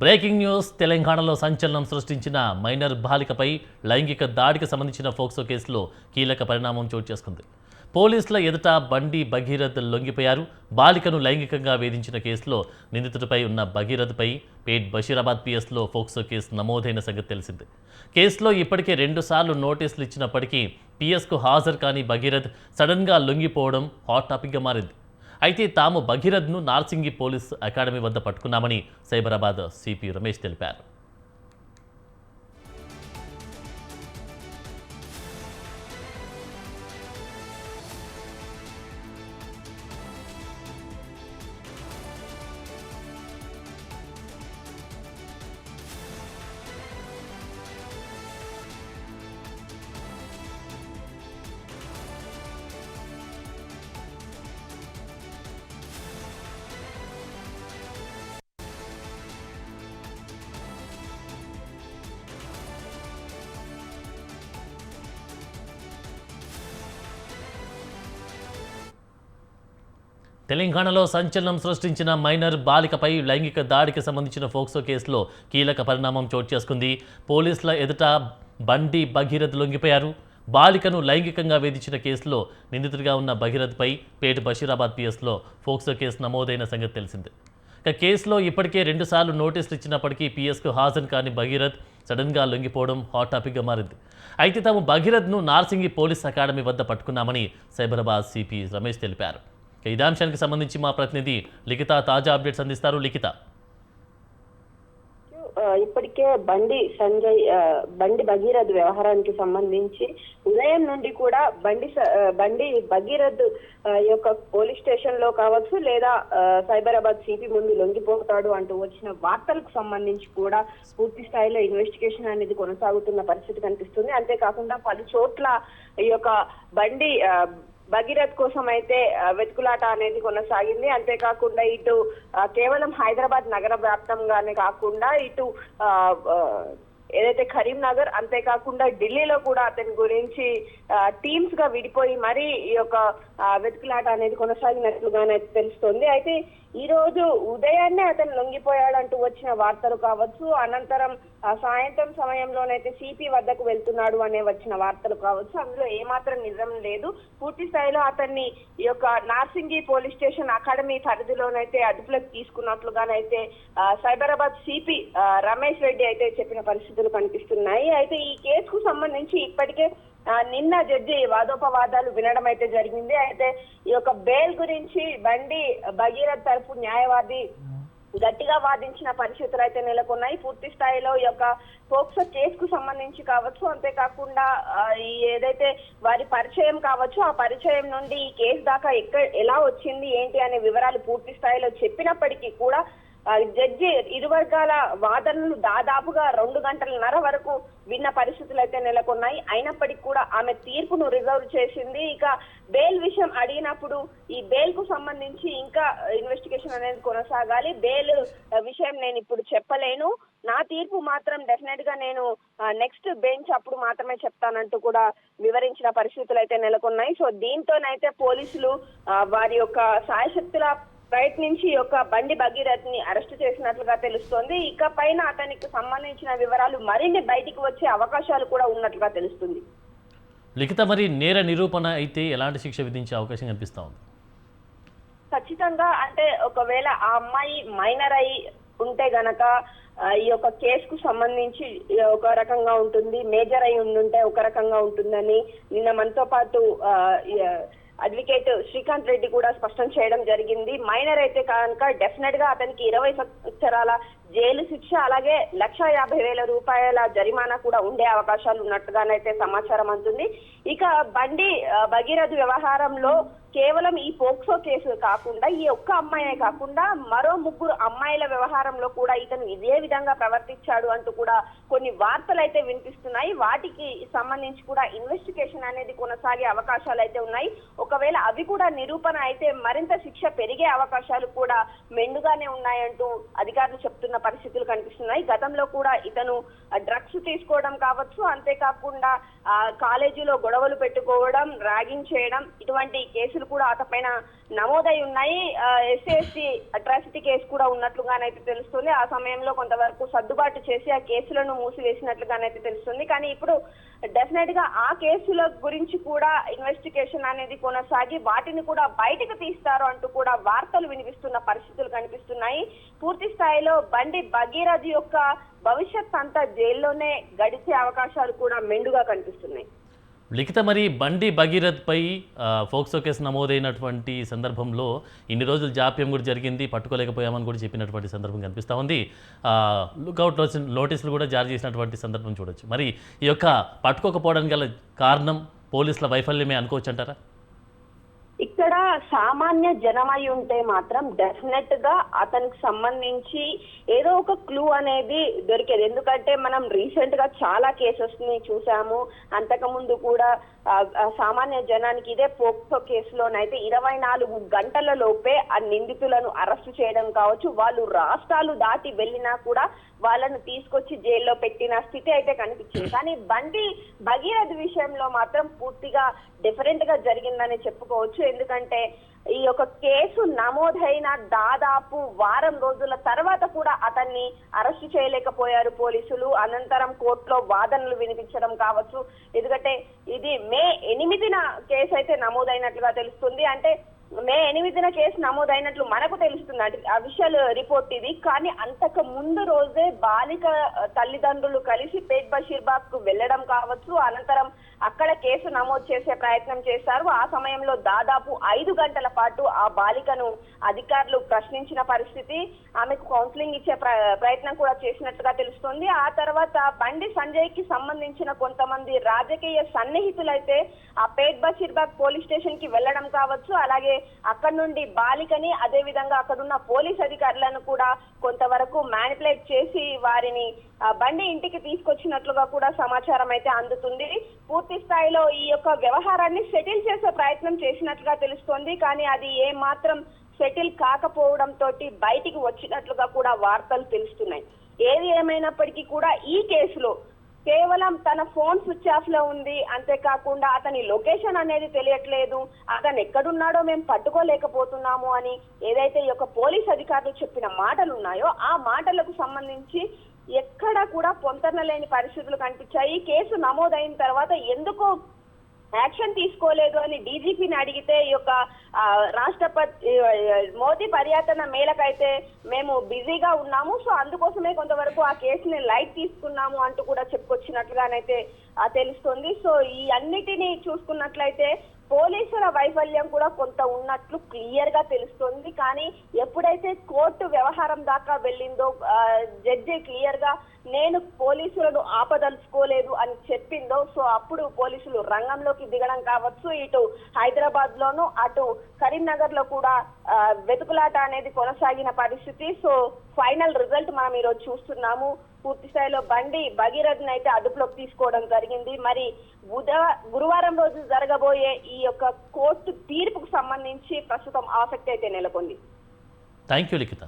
Breaking news తెలంగాణలో సంచలనం సృష్టించిన మైనర్ బాలికపై లైంగిక దాడికి సంబంధించిన ఫోక్సో కేసులో కీలక పరిణామం చోటు చేసుకుంది. పోలీసుల ఎదుట బండి భగీరథ్ లొంగిపోయారు. బాలికను లైంగికంగా వేధించిన కేసులో నిందితుడిపై ఉన్న భగీరథ్పై పేట్ బషీరాబాద్ పిఎస్లో ఫోక్సో కేసు నమోదైన సంగతి తెలిసింది. కేసులో ఇప్పటికే 2 సార్లు నోటీసులు ఇచ్చినప్పటికీ పిఎస్కు హాజరు కాని భగీరథ్ సడన్గా లొంగిపోవడం హాట్ టాపిక్గా మారింది. అయితే తాము భగీరథ్ను నార్సింగి పోలీస్ అకాడమీ వద్ద పట్టుకున్నామని సైబరాబాద్ సిపి రమేష్ తెలిపారు. తెలంగాణలో సంచలనం సృష్టించిన మైనర్ బాలికపై లైంగిక దాడికి సంబంధించిన ఫోక్సో కేసులో కీలక పరిణామం చోటు చేసుకుంది. పోలీసుల ఎదుట బండి భగీరథ్ లొంగిపోయారు. బాలికను లైంగికంగా వేధించిన కేసులో నిందితుడిగా ఉన్న భగీరథ్పై పేట్ బషీరాబాద్ పిఎస్లో ఫోక్సో కేసు నమోదైన సంగతి తెలిసింది. ఇక కేసులో ఇప్పటికే 2 సార్లు నోటీసులు ఇచ్చినప్పటికీ పిఎస్కు హాజరు కాని భగీరథ్ సడన్గా లొంగిపోవడం హాట్ టాపిక్గా మారింది. అయితే తాము భగీరథ్ను నార్సింగి పోలీస్ అకాడమీ వద్ద పట్టుకున్నామని సైబరాబాద్ సిపి రమేష్ తెలిపారు. ఇదే అంశానికి సంబంధించి మా ప్రతినిధి లిఖిత తాజా అప్డేట్స్ అందిస్తారు. లిఖిత, ఇప్పటికే బండి భగీరథ్ వ్యవహారానికి సంబంధించి ఉదయం నుండి కూడా బండి భగీరథ్ యొక్క పోలీస్ స్టేషన్ లో కావచ్చు లేదా సైబరాబాద్ సిపి ముందు లొంగిపోతాడు అంటూ వచ్చిన వార్తలకు సంబంధించి కూడా పూర్తి స్థాయిలో ఇన్వెస్టిగేషన్ అనేది కొనసాగుతున్న పరిస్థితి కనిపిస్తుంది. అంతేకాకుండా పలు చోట్ల ఈ యొక్క బండి భగీరథ్ కోసం అయితే వెతుకులాట అనేది కొనసాగింది. అంతేకాకుండా ఇటు కేవలం హైదరాబాద్ నగర వ్యాప్తంగానే కాకుండా ఇటు ఏదైతే కరీంనగర్ అంతేకాకుండా ఢిల్లీలో కూడా అతని గురించి టీమ్స్ గా విడిపోయి మరీ ఈ యొక్క వెతుకులాట అనేది కొనసాగినట్లుగానే తెలుస్తోంది. అయితే ఈ రోజు ఉదయాన్నే అతను లొంగిపోయాడంటూ వచ్చిన వార్తలు కావచ్చు, అనంతరం సాయంత్రం సమయంలోనైతే సిపి వద్దకు వెళ్తున్నాడు అనే వచ్చిన వార్తలు కావచ్చు, అందులో ఏమాత్రం నిజం లేదు. పూర్తి స్థాయిలో అతన్ని ఈ యొక్క నార్సింగి పోలీస్ స్టేషన్ అకాడమీ పరిధిలోనైతే అదుపులోకి తీసుకున్నట్లుగానైతే సైబరాబాద్ సిపి రమేష్ రెడ్డి అయితే చెప్పిన పరిస్థితులు కనిపిస్తున్నాయి. అయితే ఈ కేసుకు సంబంధించి ఇప్పటికే నిన్న జడ్జి వాదోపవాదాలు వినడం అయితే జరిగింది. అయితే ఈ యొక్క బెయిల్ గురించి బండి భగీరథ్ తరపు న్యాయవాది గట్టిగా వాదించిన పరిస్థితులు అయితే నెలకొన్నాయి. పూర్తి స్థాయిలో ఈ యొక్క పోక్సో కేసుకు సంబంధించి కావచ్చు, అంతేకాకుండా ఏదైతే వారి పరిచయం కావచ్చు, ఆ పరిచయం నుండి ఈ కేసు దాకా ఎలా వచ్చింది ఏంటి అనే వివరాలు పూర్తి స్థాయిలో చెప్పినప్పటికీ కూడా జడ్జి ఇరు వర్గాల వాదనలు దాదాపుగా 2 గంటలన్నర వరకు విన్న పరిస్థితులు అయితే నెలకొన్నాయి. అయినప్పటికీ కూడా ఆమె తీర్పును రిజర్వ్ చేసింది. ఇక బెయిల్ విషయం అడిగినప్పుడు ఈ బెయిల్ కు సంబంధించి ఇంకా ఇన్వెస్టిగేషన్ అనేది కొనసాగాలి, బెయిల్ విషయం నేను ఇప్పుడు చెప్పలేను, నా తీర్పు మాత్రం డెఫినెట్ గా నేను నెక్స్ట్ బెంచ్ అప్పుడు మాత్రమే చెప్తానంటూ కూడా వివరించిన పరిస్థితులు అయితే నెలకొన్నాయి. సో దీంతోనైతే పోలీసులు వారి యొక్క సాయశక్తుల ప్రయత్నించి యొక్క బండి భగీరథ్ ని అరెస్ట్ చేసినట్లుగా తెలుస్తోంది. ఇక పైన అతనికి సంబంధించిన వివరాలు మరిన్ని బయటికి వచ్చే అవకాశాలు కూడా ఉన్నట్లుగా తెలుస్తుంది. లిఖిత, మరి నేర నిరూపణ అయితే ఎలాంటి శిక్ష విధించే అవకాశం కనిపిస్తా ఉంది? ఖచ్చితంగా అంటే ఒకవేళ ఆ అమ్మాయి మైనర్ అయి ఉంటే గనక ఈ యొక్క కేసుకు సంబంధించి ఒక రకంగా ఉంటుంది, మేజర్ అయి ఉండుంటే ఒక రకంగా ఉంటుందని నిన్న మనతో పాటు అడ్వకేట్ శ్రీకాంత్ రెడ్డి కూడా స్పష్టం చేయడం జరిగింది. మైనర్ అయితే కనుక డెఫినెట్ గా అతనికి 20 సంవత్సరాల జైలు శిక్ష అలాగే 1,50,000 రూపాయల జరిమానా కూడా ఉండే అవకాశాలు ఉన్నట్టుగానైతే సమాచారం అందుతుంది. ఇక బండి భగీరథ్ వ్యవహారంలో కేవలం ఈ పోక్సో కేసు కాకుండా ఈ ఒక్క అమ్మాయే కాకుండా మరో 3 అమ్మాయిల వ్యవహారంలో కూడా ఇతను ఇదే విధంగా ప్రవర్తించాడు అంటూ కూడా కొన్ని వార్తలు అయితే వినిపిస్తున్నాయి. వాటికి సంబంధించి కూడా ఇన్వెస్టిగేషన్ అనేది కొనసాగే అవకాశాలు అయితే ఉన్నాయి. ఒకవేళ అవి కూడా నిరూపణ అయితే మరింత శిక్ష పెరిగే అవకాశాలు కూడా మెండుగానే ఉన్నాయంటూ అధికారులు చెప్తున్న పరిస్థితులు కనిపిస్తున్నాయి. గతంలో కూడా ఇతను డ్రగ్స్ తీసుకోవడం కావచ్చు, అంతేకాకుండా కాలేజీలో గొడవలు పెట్టుకోవడం, ర్యాగింగ్ చేయడం ఇటువంటి కేసులు కేసులు కూడా అతపైన నమోదై ఉన్నాయి. ఎస్సీ అట్రాసిటీ కేసు కూడా ఉన్నట్లుగానైతే తెలుస్తుంది. ఆ సమయంలో కొంతవరకు సర్దుబాటు చేసి ఆ కేసులను మూసివేసినట్లుగానైతే తెలుస్తుంది. కానీ ఇప్పుడు డెఫినెట్ గా ఆ కేసుల గురించి కూడా ఇన్వెస్టిగేషన్ అనేది కొనసాగి వాటిని కూడా బయటకు తీస్తారు అంటూ కూడా వార్తలు వినిపిస్తున్న పరిస్థితులు కనిపిస్తున్నాయి. పూర్తి స్థాయిలో బండి భగీరథ్ యొక్క భవిష్యత్ అంతా జైల్లోనే గడిచే అవకాశాలు కూడా మెండుగా కనిపిస్తున్నాయి. లిఖిత, మరి బండి భగీరథ్ పై ఫోక్సో కేసు నమోదైనటువంటి సందర్భంలో ఇన్ని రోజులు జాప్యం కూడా జరిగింది, పట్టుకోలేకపోయామని కూడా చెప్పినటువంటి సందర్భం కనిపిస్తూ ఉంది. లుకౌట్ నోటీసులు కూడా జారీ చేసినటువంటి సందర్భం చూడొచ్చు. మరి ఈ యొక్క పట్టుకోకపోవడానికి గల కారణం పోలీసుల వైఫల్యమే అనుకోవచ్చు అంటారా? ఇక్కడ సామాన్య జనమై ఉంటే మాత్రం డెఫినెట్ గా అతనికి సంబంధించి ఏదో ఒక క్లూ అనేది దొరికేది. ఎందుకంటే మనం రీసెంట్ గా చాలా కేసెస్ ని చూసాము. అంతకు ముందు కూడా సామాన్య జనానికి ఇదే పోక్సో కేసులోనైతే 24 గంటల లోపే ఆ నిందితులను అరెస్టు చేయడం కావచ్చు, వాళ్ళు రాష్ట్రాలు దాటి వెళ్ళినా కూడా వాళ్ళను తీసుకొచ్చి జైల్లో పెట్టిన స్థితి అయితే కనిపించింది. కానీ బండి భగీరథ్ విషయంలో మాత్రం పూర్తిగా డిఫరెంట్ గా జరిగిందని చెప్పుకోవచ్చు. ఎందుకంటే ఈ యొక్క కేసు నమోదైన దాదాపు వారం రోజుల తర్వాత కూడా అతన్ని అరెస్టు చేయలేకపోయారు పోలీసులు. అనంతరం కోర్టులో వాదనలు వినిపించడం కావచ్చు. ఎందుకంటే ఇది మే 8న కేసు అయితే నమోదైనట్లుగా తెలుస్తుంది. అంటే మే 8న కేసు నమోదైనట్లు మనకు తెలుస్తుంది, అఫీషియల్ రిపోర్ట్ ఇది. కానీ అంతకు ముందు రోజే బాలిక తల్లిదండ్రులు కలిసి పేట్ బషీర్బాగ్ కు వెళ్లడం కావచ్చు, అనంతరం అక్కడ కేసు నమోదు చేసే ప్రయత్నం చేశారు. ఆ సమయంలో దాదాపు 5 గంటల పాటు ఆ బాలికను అధికారులు ప్రశ్నించిన పరిస్థితి, ఆమెకు కౌన్సిలింగ్ ఇచ్చే ప్రయత్నం కూడా చేసినట్టుగా తెలుస్తుంది. ఆ తర్వాత బండి సంజయ్ కి సంబంధించిన కొంతమంది రాజకీయ సన్నిహితులైతే ఆ పేట్ బషీర్బాగ్ పోలీస్ స్టేషన్ కి వెళ్లడం కావచ్చు, అలాగే అక్కడ నుండి బాలికని అదే విధంగా అక్కడున్న పోలీస్ అధికారులను కూడా కొంతవరకు మ్యానిపులేట్ చేసి వారిని బండి ఇంటికి తీసుకొచ్చినట్లుగా కూడా సమాచారం అయితే అందుతుంది. పూర్తి స్థాయిలో ఈ యొక్క వ్యవహారాన్ని సెటిల్ చేసే ప్రయత్నం చేసినట్లుగా తెలుస్తోంది. కానీ అది ఏ మాత్రం సెటిల్ కాకపోవడంతో బయటికి వచ్చినట్లుగా కూడా వార్తలు తెలుస్తున్నాయి. ఏది ఏమైనప్పటికీ కూడా ఈ కేసులో కేవలం తన ఫోన్ స్విచ్ ఆఫ్ లో ఉంది, అంతేకాకుండా అతని లొకేషన్ అనేది తెలియట్లేదు, అతను ఎక్కడున్నాడో మేము పట్టుకోలేకపోతున్నాము అని ఏదైతే ఈ యొక్క పోలీస్ అధికారులు చెప్పిన మాటలు ఉన్నాయో ఆ మాటలకు సంబంధించి ఎక్కడ కూడా పొంతన లేని పరిస్థితులు కనిపించాయి. కేసు నమోదైన తర్వాత ఎందుకు యాక్షన్ తీసుకోలేదు అని డీజీపీని అడిగితే ఈ యొక్క రాష్ట్రపతి మోదీ పర్యటన మేళకైతే మేము బిజీగా ఉన్నాము, సో అందుకోసమే కొంతవరకు ఆ కేసుని లైట్ తీసుకున్నాము అంటూ కూడా చెప్పుకొచ్చినట్లుగానైతే తెలుస్తుంది. సో ఈ అన్నిటినీ చూసుకున్నట్లయితే పోలీసుల వైఫల్యం కూడా కొంత ఉన్నట్లు క్లియర్ గా తెలుస్తుంది. కానీ ఎప్పుడైతే కోర్టు వ్యవహారం దాకా వెళ్ళిందో జడ్జి క్లియర్ గా నేను పోలీసులను ఆపదలుచుకోలేదు అని చెప్పిందో, సో అప్పుడు పోలీసులు రంగంలోకి దిగడం కావచ్చు. ఇటు హైదరాబాద్ లోను అటు కరీంనగర్ లో కూడా వెతుకులాట అనేది కొనసాగిన పరిస్థితి. సో ఫైనల్ రిజల్ట్ మనం ఈరోజు చూస్తున్నాము. పూర్తి స్థాయిలో బండి భగీరథ్ అయితే అదుపులోకి తీసుకోవడం జరిగింది. మరి గురువారం రోజు జరగబోయే ఈ యొక్క కోర్టు తీర్పుకు సంబంధించి ప్రస్తుతం ఆసక్తి అయితే నెలకొంది. Thank you Likhita.